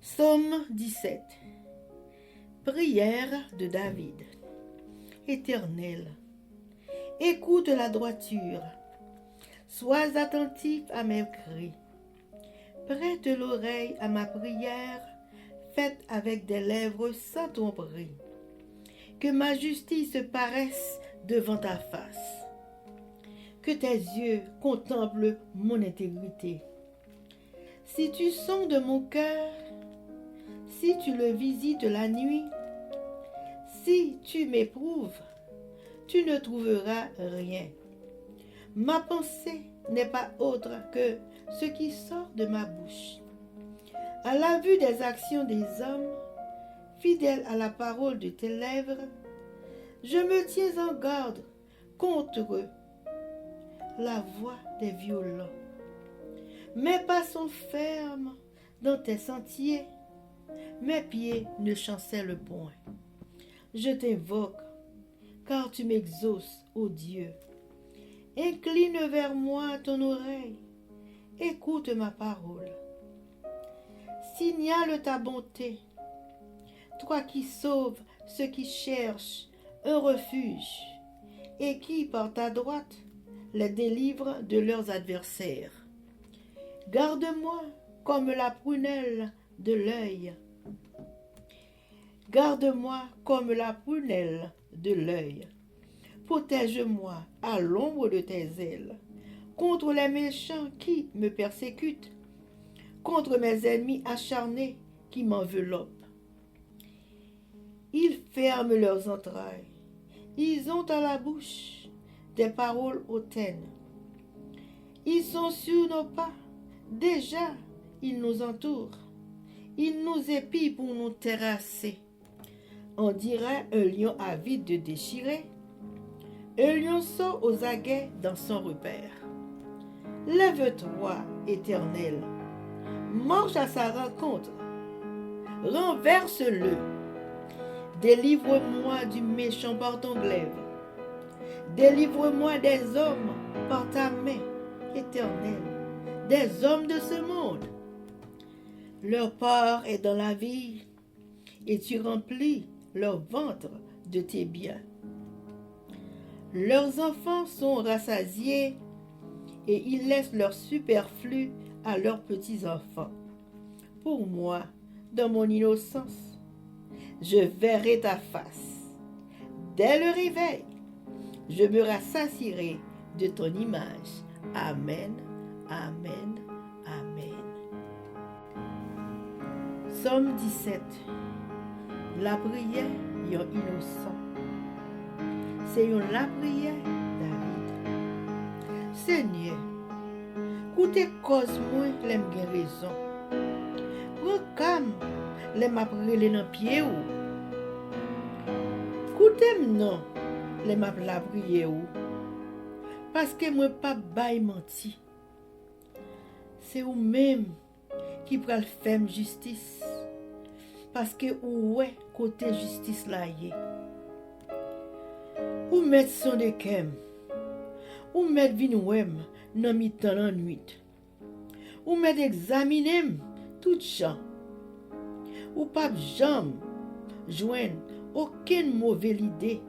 Psaume 17. Prière de David. Éternel, écoute la droiture, sois attentif à mes cris. Prête l'oreille à ma prière, faite avec des lèvres sans tromperie. Que ma justice paraisse devant ta face. Que tes yeux contemplent mon intégrité. Si tu sondes mon cœur, si tu le visites la nuit, si tu m'éprouves, tu ne trouveras rien. Ma pensée n'est pas autre que ce qui sort de ma bouche. À la vue des actions des hommes, fidèle à la parole de tes lèvres, je me tiens en garde contre la voix des violents. Mes pas sont fermes dans tes sentiers, mes pieds ne chancellent point. Je t'invoque, car tu m'exauces, ô Dieu. Incline vers moi ton oreille, écoute ma parole. Signale ta bonté, toi qui sauves ceux qui cherchent un refuge et qui, par ta droite, les délivre de leurs adversaires. Garde-moi comme la prunelle de l'œil. Garde-moi comme la prunelle de l'œil. Protège-moi à l'ombre de tes ailes, contre les méchants qui me persécutent, contre mes ennemis acharnés qui m'enveloppent. Ils ferment leurs entrailles, ils ont à la bouche des paroles hautaines. Ils sont sur nos pas, déjà ils nous entourent, ils nous épient pour nous terrasser. On dirait un lion avide de déchirer, un lionceau aux aguets dans son repère. Lève-toi, Éternel, marche à sa rencontre, renverse-le, délivre-moi du méchant par ton glaive, délivre-moi des hommes par ta main, Éternel, des hommes de ce monde. Leur part est dans la vie, et tu remplis leur ventre de tes biens. Leurs enfants sont rassasiés, et ils laissent leur superflu à leurs petits-enfants. Pour moi, dans mon innocence, je verrai ta face. Dès le réveil, je me rassasierai de ton image. Amen, amen, amen. Psaume 17. La prière yon innocent. C'est la prière David. Seigneur, koute cause moi l'aime gen raison. Prends calme les m'a prele dans pied ou. Koute non les m'a la prière ou. Parce que moi pas bay menti. C'est ou même qui pral faire justice. Parce que ou ouais côté justice là yé. Ou mettre son de kem. Ou mettre vin ouem nan mi tan nan nuit. Ou mettre examinem tout chan. Ou pas jam joindre aucune mauvaise idée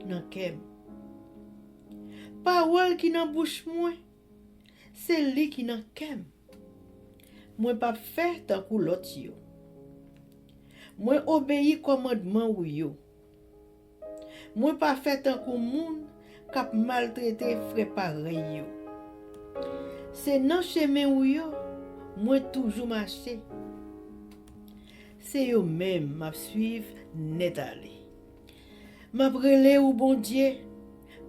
nan kem. Parole qui nan bouche moi, c'est li qui nan kem. Moi pas fait tant kou lot yo. Moi obéi commandement ou yo. Moi pas fait tant kou moun k'ap maltraité frère pareil yo. C'est nan chemin ou yo, moi toujours marcher. C'est yo même m'a suivre net aller. M'a brûlé ou bon Dieu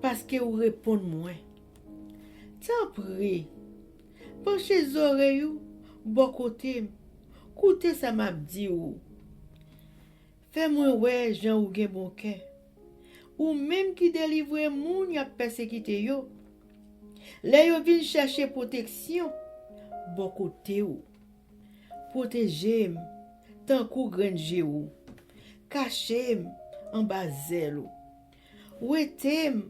parce que ou répond moi. T'en prie. Penchez oreilles ou bon côté. Koute ça m'a dit ou. Fais-moi ouais Jean ou gen bon cœur. Ou même qui délivre moun y a persécuté yo. Les yo vinn chercher protection. Bon côté ou. Protégez-moi tant kou grange ou. Cachez-moi en bas zèle ou. Ouetez-moi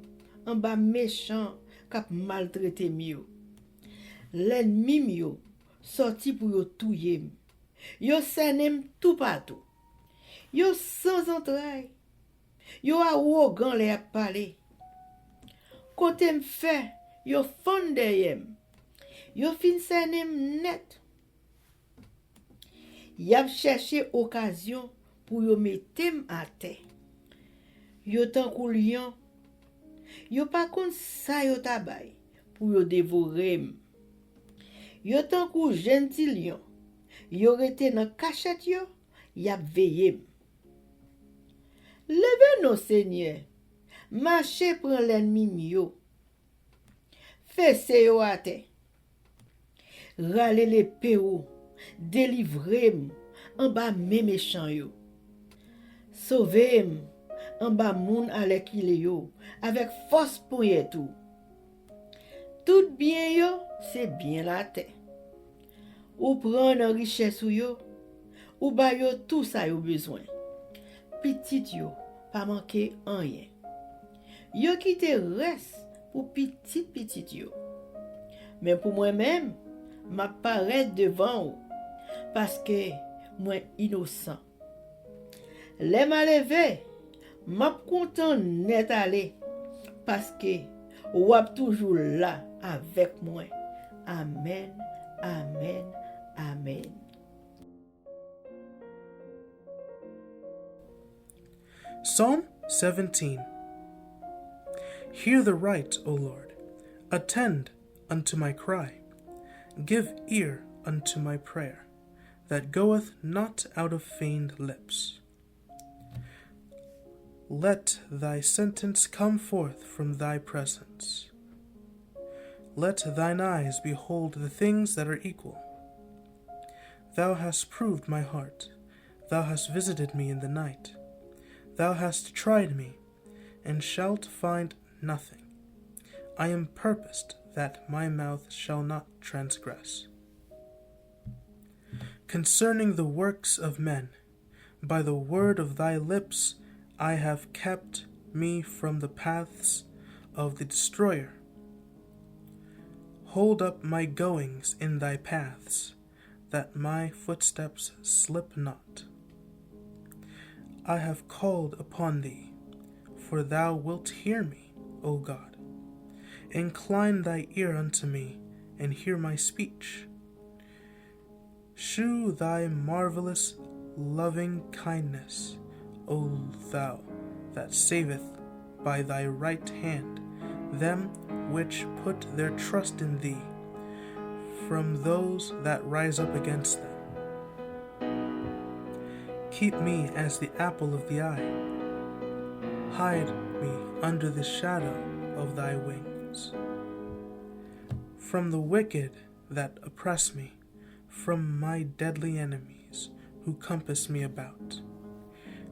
en bas méchant k'ap maltraité mieux. L'ennemi mieux sorti pour yo touyer. Yo senem tout partout. Yo sans entrailles. Yo arrogant les a parlé. Côté me fait, yo fond derrière. Yo fin senem net. Y a cherché occasion pour yo mettem à terre. Yo tan kou lion. Yo pas kon sa yo tabay pour yo dévorer. Yo tan kou gentil lion. Yo rete nan cachette yo, y a veillé. Levez nos seigneurs. Marchez prend l'ennemi yo. Fessez yo à terre. Rale l'épée ou. Délivrez-moi en bas mes méchants yo. Sauvez-moi en bas moun avec il yo, avec force pour y tout. Tout bien yo, c'est bien la terre. Ou prendre richesse ou yo, ou ba yo tout ça yo besoin. Petit yo, pas manquer rien. Yo qui te reste pour petit yo. Mais pour moi-même, m'apparaît devant ou, parce que moi innocent. Les m'a levé, m'a content net aller, parce que ou ap toujours là avec moi. Amen, amen, amen. Psalm 17. Hear the right, O Lord. Attend unto my cry. Give ear unto my prayer, that goeth not out of feigned lips. Let thy sentence come forth from thy presence. Let thine eyes behold the things that are equal. Thou hast proved my heart. Thou hast visited me in the night. Thou hast tried me, and shalt find nothing. I am purposed that my mouth shall not transgress. Concerning the works of men, by the word of thy lips I have kept me from the paths of the destroyer. Hold up my goings in thy paths, that my footsteps slip not. I have called upon thee, for thou wilt hear me, O God. Incline thy ear unto me, and hear my speech. Shew thy marvelous loving kindness, O thou that saveth by thy right hand them which put their trust in thee, from those that rise up against them. Keep me as the apple of the eye. Hide me under the shadow of thy wings. From the wicked that oppress me, from my deadly enemies who compass me about.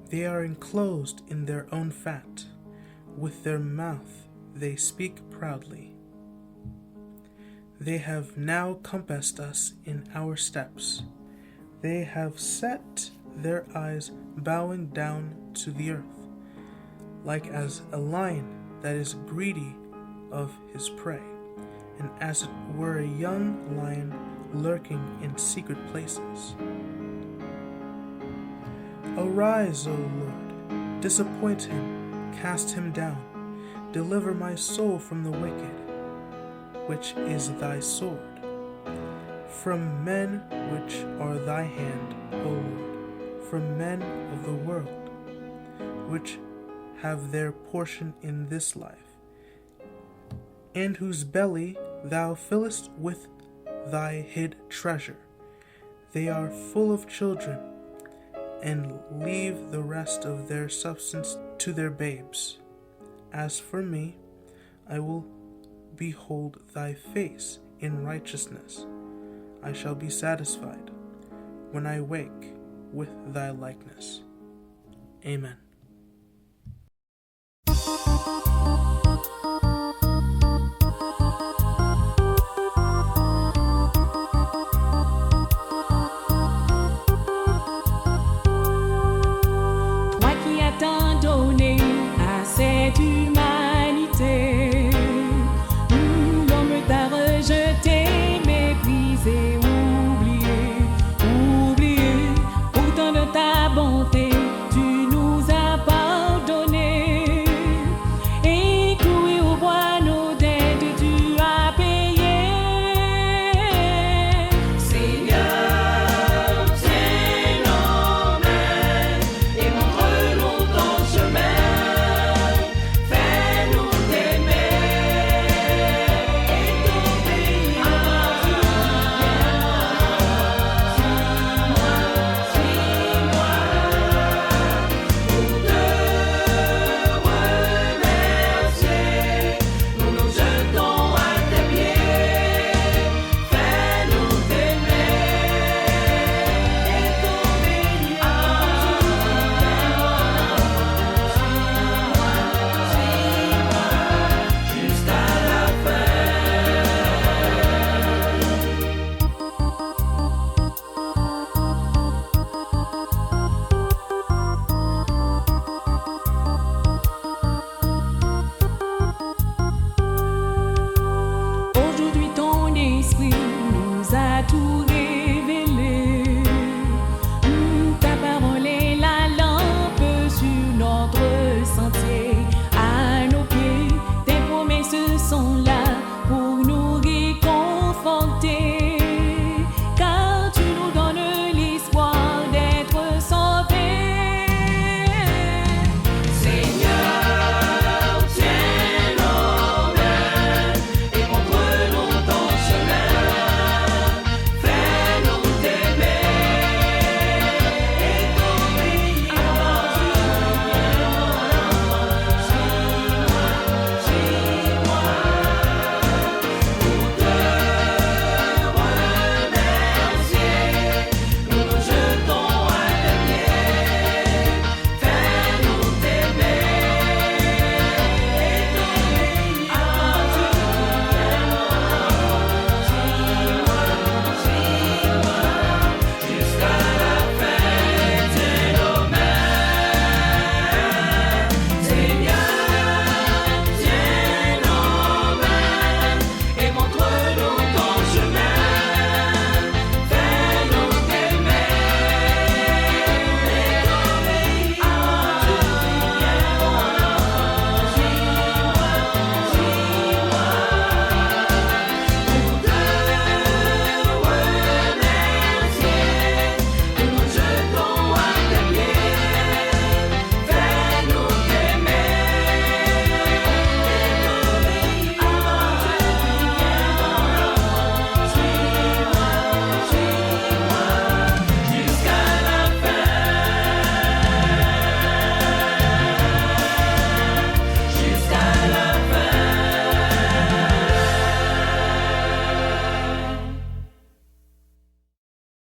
They are enclosed in their own fat. With their mouth they speak proudly. They have now compassed us in our steps. They have set their eyes bowing down to the earth, like as a lion that is greedy of his prey, and as it were a young lion lurking in secret places. Arise, O Lord, disappoint him, cast him down, deliver my soul from the wicked, which is thy sword, from men which are thy hand, O Lord, from men of the world, which have their portion in this life, and whose belly thou fillest with thy hid treasure. They are full of children, and leave the rest of their substance to their babes. As for me, I will behold thy face in righteousness. I shall be satisfied when I wake with thy likeness. Amen.